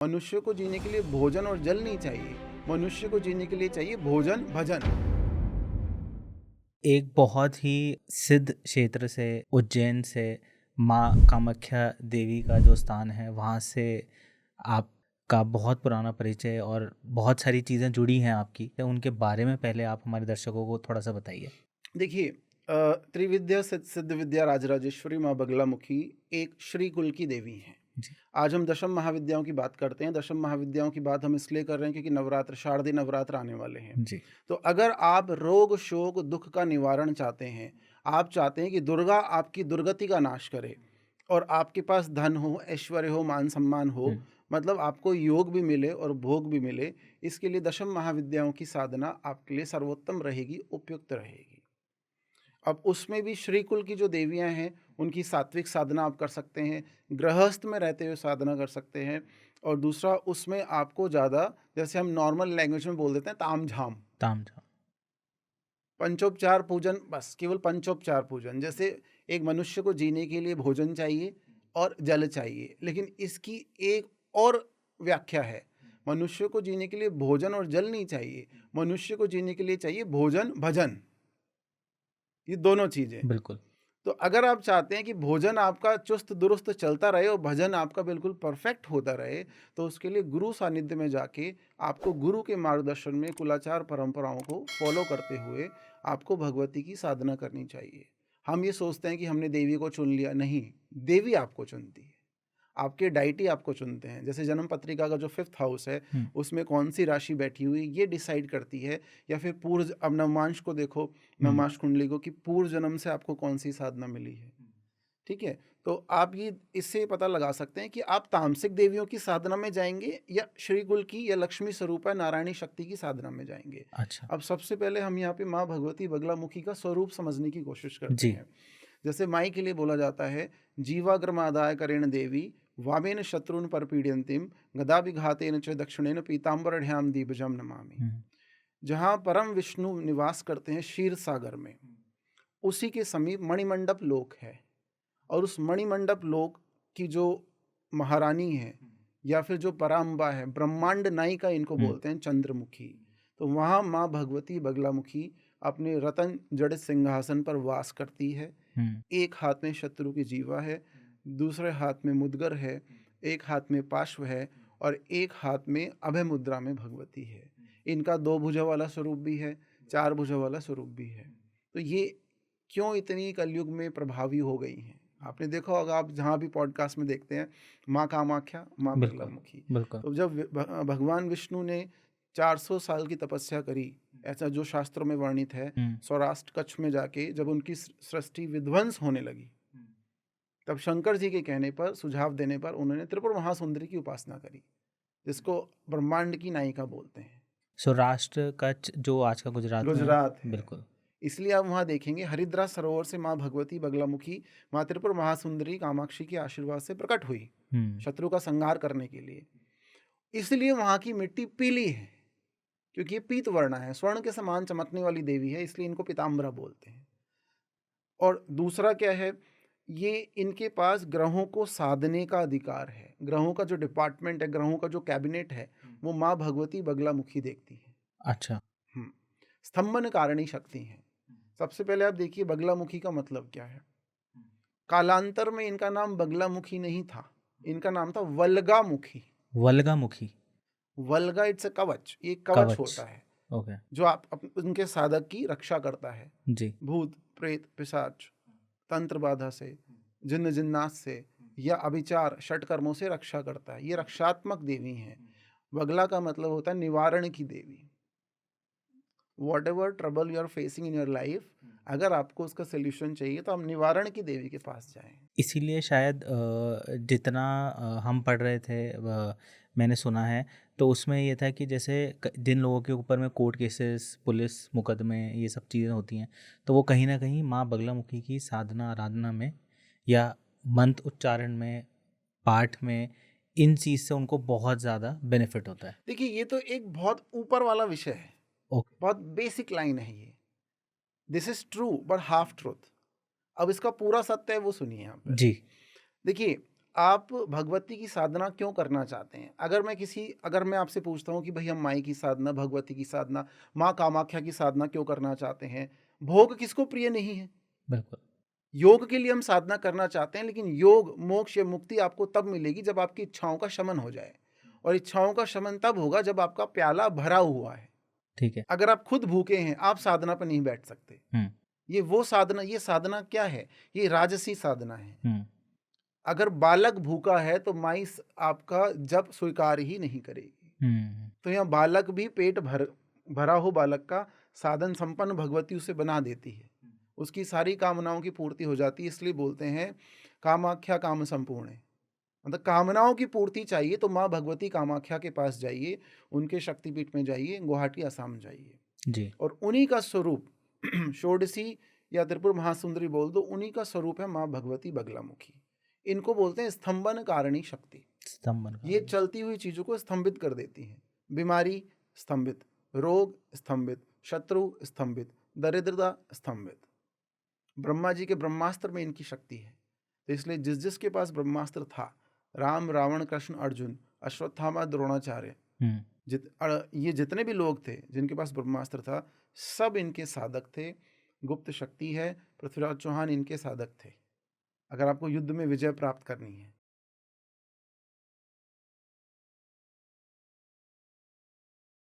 मनुष्य को जीने के लिए भोजन और जल नहीं चाहिए, मनुष्य को जीने के लिए चाहिए भोजन भजन। एक बहुत ही सिद्ध क्षेत्र से, उज्जैन से, माँ कामाख्या देवी का जो स्थान है वहाँ से आपका बहुत पुराना परिचय और बहुत सारी चीज़ें जुड़ी हैं आपकी, तो उनके बारे में पहले आप हमारे दर्शकों को थोड़ा सा बताइए। देखिए, त्रिविद्या सिद्ध विद्या राजराजेश्वरी माँ बगलामुखी एक श्री कुल की देवी हैं। जी। आज हम दशम महाविद्याओं की बात करते हैं। दशम महाविद्याओं की बात हम इसलिए कर रहे हैं क्योंकि नवरात्र, शारदीय नवरात्र आने वाले हैं। जी। तो अगर आप रोग शोक दुख का निवारण चाहते हैं, आप चाहते हैं कि दुर्गा आपकी दुर्गति का नाश करे और आपके पास धन हो, ऐश्वर्य हो, मान सम्मान हो, मतलब आपको योग भी मिले और भोग भी मिले, इसके लिए दशम महाविद्याओं की साधना आपके लिए सर्वोत्तम रहेगी, उपयुक्त रहेगी। अब उसमें भी श्री कुल की जो देवियां हैं, उनकी सात्विक साधना आप कर सकते हैं, गृहस्थ में रहते हुए साधना कर सकते हैं। और दूसरा, उसमें आपको ज़्यादा, जैसे हम नॉर्मल लैंग्वेज में बोल देते हैं, ताम झाम, तामझाम। पंचोपचार पूजन, बस केवल पंचोपचार पूजन। जैसे एक मनुष्य को जीने के लिए भोजन चाहिए और जल चाहिए, लेकिन इसकी एक और व्याख्या है। मनुष्य को जीने के लिए भोजन और जल नहीं चाहिए, मनुष्य को जीने के लिए चाहिए भोजन भजन, ये दोनों चीज़ें। बिल्कुल। तो अगर आप चाहते हैं कि भोजन आपका चुस्त दुरुस्त चलता रहे और भजन आपका बिल्कुल परफेक्ट होता रहे, तो उसके लिए गुरु सानिध्य में जाके आपको गुरु के मार्गदर्शन में कुलाचार परंपराओं को फॉलो करते हुए आपको भगवती की साधना करनी चाहिए। हम ये सोचते हैं कि हमने देवी को चुन लिया, नहीं, देवी आपको चुनती है, आपके डाइटी आपको चुनते हैं। जैसे जन्म पत्रिका का जो 5th हाउस है, उसमें कौन सी राशि बैठी हुई ये डिसाइड करती है। या फिर पूर्व, अब नवमांश को देखो, नवमांश कुंडली को, कि पूर्व जन्म से आपको कौन सी साधना मिली है। ठीक है, तो आप ये इससे पता लगा सकते हैं कि आप तामसिक देवियों की साधना में जाएंगे या श्री कुल की या लक्ष्मी स्वरूपा नारायणी शक्ति की साधना में जाएंगे। अच्छा। अब सबसे पहले हम यहाँ पे माँ भगवती बगलामुखी का स्वरूप समझने की कोशिश करते जी। हैं। जैसे माई के लिए बोला जाता है, जीवाग्रमादाय करेण देवी वामेन शत्रुन पर पीड्यंतिम गदा विघातेन च दक्षिणेन पीताम्बरढ़्याम दीपजम नमामि। जहाँ परम विष्णु निवास करते हैं क्षीर सागर में, उसी के समीप मणिमंडप लोक है। और उस मणिमंडप लोक की जो महारानी है या फिर जो पराम्बा है, ब्रह्मांड नायिका इनको बोलते हैं, चंद्रमुखी। तो वहाँ माँ भगवती बगलामुखी अपने रतन जड़ित सिंहासन पर वास करती है। एक हाथ में शत्रु की जीवा है, दूसरे हाथ में मुद्गर है, एक हाथ में पार्श्व है और एक हाथ में अभय मुद्रा में भगवती है। इनका 2 भुजा वाला स्वरूप भी है, 4 भुजा वाला स्वरूप भी है। तो ये क्यों इतनी कलयुग में प्रभावी हो गई हैं? आपने देखा होगा, आप जहाँ भी पॉडकास्ट में देखते हैं, माँ कामाख्या, माँ बिल्कुल। बगलामुखी। बिल्कुल। तो जब भगवान विष्णु ने 400 साल की तपस्या करी, ऐसा जो शास्त्रों में वर्णित है, सौराष्ट्र कच्छ में जाके जब उनकी सृष्टि विध्वंस होने लगी, तब शंकर जी के कहने पर, सुझाव देने पर, उन्होंने त्रिपुर महासुंदरी की उपासना करी, जिसको ब्रह्मांड की नायिका बोलते हैं। सौराष्ट्र कच्छ जो आज का गुजरात में है। गुजरात है। बिल्कुल। इसलिए आप वहाँ देखेंगे, हरिद्रा सरोवर से माँ भगवती बगलामुखी, माँ त्रिपुर महासुंदरी कामाक्षी के आशीर्वाद से प्रकट हुई शत्रु का संहार करने के लिए। इसलिए वहाँ की मिट्टी पीली है, क्योंकि ये पीत वर्ण है, स्वर्ण के समान चमकने वाली देवी है, इसलिए इनको पीताम्बरा बोलते हैं। और दूसरा क्या है, ये इनके पास ग्रहों को साधने का अधिकार है। ग्रहों का जो डिपार्टमेंट है, ग्रहों का जो कैबिनेट है, वो माँ भगवती बगलामुखी देखती है। अच्छा। स्तंभन कारिणी शक्ति है। सबसे पहले आप देखिए, बगलामुखी का मतलब क्या है। कालांतर में इनका नाम बगलामुखी नहीं था, इनका नाम था वल्गामुखी। वल्गामुखी। वल्गा इट्स अ कवच, ये कवच होता है ओके। जो आप उनके साधक की रक्षा करता है। जी। भूत प्रेत पिशाच तंत्र बाधा से, जिन्न जिन्नात से या अभिचार षटकर्मों से रक्षा करता है। ये रक्षात्मक देवी हैं। बगला का मतलब होता है निवारण की देवी। Whatever trouble you are facing in your life, अगर आपको उसका सोल्यूशन चाहिए तो हम निवारण की देवी के पास जाएं। इसीलिए शायद जितना हम पढ़ रहे थे, मैंने सुना है, तो उसमें ये था कि जैसे जिन लोगों के ऊपर में कोर्ट केसेस, पुलिस मुकदमे, ये सब चीज़ें होती हैं, तो वो कहीं ना कहीं माँ बगलामुखी की साधना आराधना में या मंत्र उच्चारण में, पाठ में, इन चीज़ से उनको बहुत ज़्यादा बेनिफिट होता है। देखिए, ये तो एक बहुत ऊपर वाला विषय है, ओके। बहुत बेसिक लाइन है ये। This is true but half truth. अब इसका पूरा सत्य है वो सुनिए यहाँ पर। जी। देखिए, आप भगवती की साधना क्यों करना चाहते हैं? अगर मैं आपसे पूछता हूँ कि भई हम माई की साधना, भगवती की साधना, माँ कामाख्या की साधना क्यों करना चाहते हैं? भोग किसको प्रिय नहीं है? बिल्कुल। योग के लिए हम साधना करना चाहते हैं, लेकिन योग, मोक्ष या मुक्ति आपको तब मिलेगी जब आपकी इच्छाओं का शमन हो जाए, और इच्छाओं का शमन तब होगा जब आपका प्याला भरा हुआ है। ठीक है। अगर आप खुद भूखे हैं, आप साधना पे नहीं बैठ सकते। हुँ, ये साधना क्या है? ये राजसी साधना है। हुँ, अगर बालक भूखा है तो माई आपका जप स्वीकार ही नहीं करेगी। हुँ, तो यहाँ बालक भी भरा हो बालक का साधन संपन्न भगवती उसे बना देती है, उसकी सारी कामनाओं की पूर्ति हो जाती है। इसलिए बोलते हैं कामाख्या काम संपूर्ण है, मतलब कामनाओं की पूर्ति चाहिए तो माँ भगवती कामाख्या के पास जाइए, उनके शक्तिपीठ में जाइए, गुवाहाटी असम जाइए, जी, और उन्हीं का स्वरूप षोडशी या त्रिपुर महासुंदरी बोल दो, उन्हीं का स्वरूप है माँ भगवती बगलामुखी। इनको बोलते हैं स्तंभन कारिणी शक्ति। स्तंभन ये कारणीय। चलती हुई चीजों को स्तंभित कर देती हैं। बीमारी स्तंभित, रोग स्तंभित, शत्रु स्तंभित, दरिद्रता स्तंभित। ब्रह्मा जी के ब्रह्मास्त्र में इनकी शक्ति है। तो इसलिए जिस जिसके पास ब्रह्मास्त्र था, राम, रावण, कृष्ण, अर्जुन, अश्वत्थामा, द्रोणाचार्य, हुँ, ये जितने भी लोग थे जिनके पास ब्रह्मास्त्र था, सब इनके साधक थे। गुप्त शक्ति है, पृथ्वीराज चौहान इनके साधक थे, अगर आपको युद्ध में विजय प्राप्त करनी है।